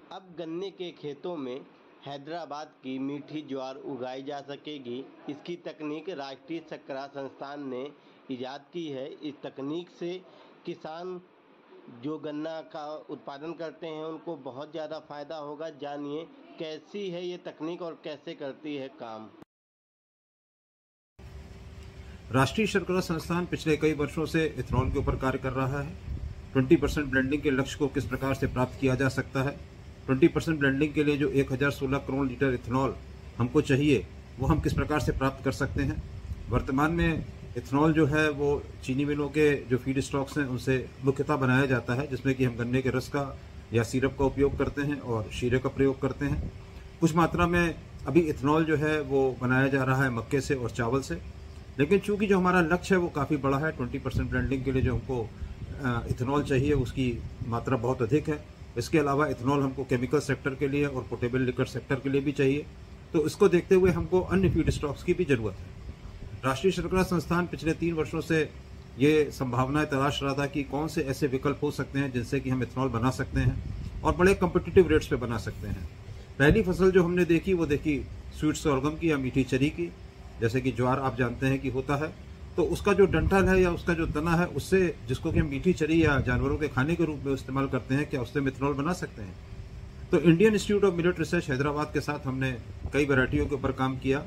अब गन्ने के खेतों में हैदराबाद की मीठी ज्वार उगाई जा सकेगी। इसकी तकनीक राष्ट्रीय शर्करा संस्थान ने इजाद की है। इस तकनीक से किसान जो गन्ना का उत्पादन करते हैं उनको बहुत ज़्यादा फ़ायदा होगा। जानिए कैसी है ये तकनीक और कैसे करती है काम। राष्ट्रीय शर्करा संस्थान पिछले कई वर्षों से इथेनॉल के ऊपर कार्य कर रहा है। 20% ब्लेंडिंग के लक्ष्य को किस प्रकार से प्राप्त किया जा सकता है, 20% ब्लेंडिंग के लिए जो 1016 करोड़ लीटर इथेनॉल हमको चाहिए वो हम किस प्रकार से प्राप्त कर सकते हैं। वर्तमान में इथेनॉल जो है वो चीनी मिलों के जो फीड स्टॉक्स हैं उनसे मुख्यतः बनाया जाता है, जिसमें कि हम गन्ने के रस का या सिरप का उपयोग करते हैं और शीरे का प्रयोग करते हैं। कुछ मात्रा में अभी इथेनॉल जो है वो बनाया जा रहा है मक्के से और चावल से, लेकिन चूंकि जो हमारा लक्ष्य है वो काफ़ी बड़ा है, 20% ब्लेंडिंग के लिए जो हमको इथेनॉल चाहिए उसकी मात्रा बहुत अधिक है। इसके अलावा इथेनॉल हमको केमिकल सेक्टर के लिए और पोर्टेबल लिकर सेक्टर के लिए भी चाहिए, तो इसको देखते हुए हमको अन्य फीड स्टॉक्स की भी जरूरत है। राष्ट्रीय शर्करा संस्थान पिछले 3 वर्षों से ये संभावनाएं तलाश रहा था कि कौन से ऐसे विकल्प हो सकते हैं जिनसे कि हम इथेनॉल बना सकते हैं और बड़े कम्पिटिटिव रेट्स पे बना सकते हैं। पहली फसल जो हमने देखी वो देखी स्वीट सोरगम की या मीठी चरी की। जैसे कि ज्वार आप जानते हैं कि होता है, तो उसका जो डंठल है या उसका जो तना है उससे, जिसको कि हम मीठी चरी या जानवरों के खाने के रूप में इस्तेमाल करते हैं, क्या उससे इथेनॉल बना सकते हैं। तो Indian institute of millet research Hyderabad के साथ हमने कई वैरायटियों के ऊपर काम किया।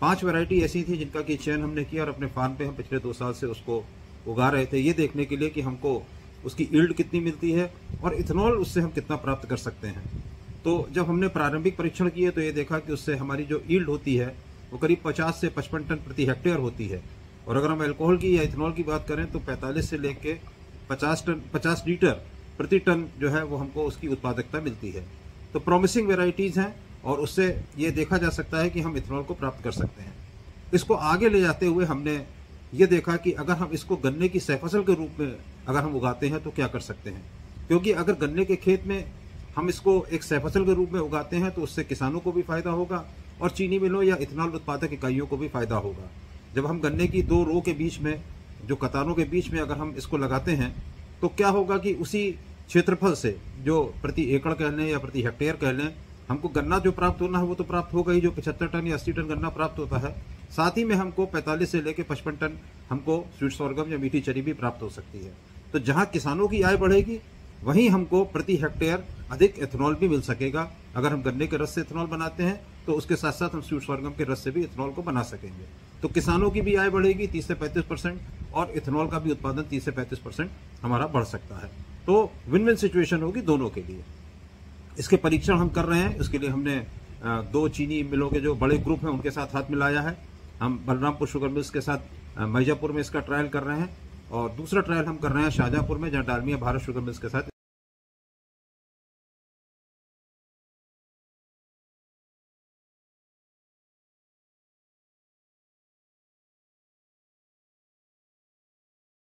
5 वैरायटी ऐसी थी जिनका कि चयन हमने किया और अपने फार्म पे हम पिछले 2 साल से उसको उगा रहे थे, ये देखने के लिए कि हमको उसकी ईल्ड कितनी मिलती है और इथेनॉल उससे हम कितना प्राप्त कर सकते हैं। तो जब हमने प्रारंभिक परीक्षण किए तो ये देखा कि उससे हमारी जो ईल्ड होती है वो करीब 50 से 55 टन प्रति हेक्टेयर होती है, और अगर हम अल्कोहल की या इथेनॉल की बात करें तो 45 से लेके 50 लीटर प्रति टन जो है वो हमको उसकी उत्पादकता मिलती है। तो प्रॉमिसिंग वेराइटीज़ हैं और उससे ये देखा जा सकता है कि हम इथेनॉल को प्राप्त कर सकते हैं। इसको आगे ले जाते हुए हमने ये देखा कि अगर हम इसको गन्ने की सहफसल के रूप में अगर हम उगाते हैं तो क्या कर सकते हैं, क्योंकि अगर गन्ने के खेत में हम इसको एक सहफसल के रूप में उगाते हैं तो उससे किसानों को भी फायदा होगा और चीनी मिलों या इथेनॉल उत्पादक इकाइयों को भी फायदा होगा। जब हम गन्ने की 2 रो के बीच में, जो कतारों के बीच में अगर हम इसको लगाते हैं तो क्या होगा कि उसी क्षेत्रफल से जो प्रति एकड़ कह लें या प्रति हेक्टेयर कह लें, हमको गन्ना जो प्राप्त होना है वो तो प्राप्त होगा ही, जो 75 टन या 80 टन गन्ना प्राप्त होता है। साथ ही में हमको 45 से लेकर 55 टन हमको स्वीट सोरगम या मीठी चरी भी प्राप्त हो सकती है। तो जहां किसानों की आय बढ़ेगी वहीं हमको प्रति हेक्टेयर अधिक इथेनॉल भी मिल सकेगा। अगर हम गन्ने के रस से इथेनॉल बनाते हैं तो उसके साथ साथ हम स्वीट सोरगम के रस से भी इथेनॉल को बना सकेंगे। तो किसानों की भी आय बढ़ेगी 30 से 35% और इथेनॉल का भी उत्पादन 30 से 35% हमारा बढ़ सकता है। तो विन विन सिचुएशन होगी दोनों के लिए। इसके परीक्षण हम कर रहे हैं। इसके लिए हमने 2 चीनी मिलों के जो बड़े ग्रुप हैं उनके साथ हाथ मिलाया है। हम बलरामपुर शुगर मिल्स के साथ मिर्जापुर में इसका ट्रायल कर रहे हैं और दूसरा ट्रायल हम कर रहे हैं शाहजहांपुर में, जहां डालमिया भारत शुगर मिल्स के साथ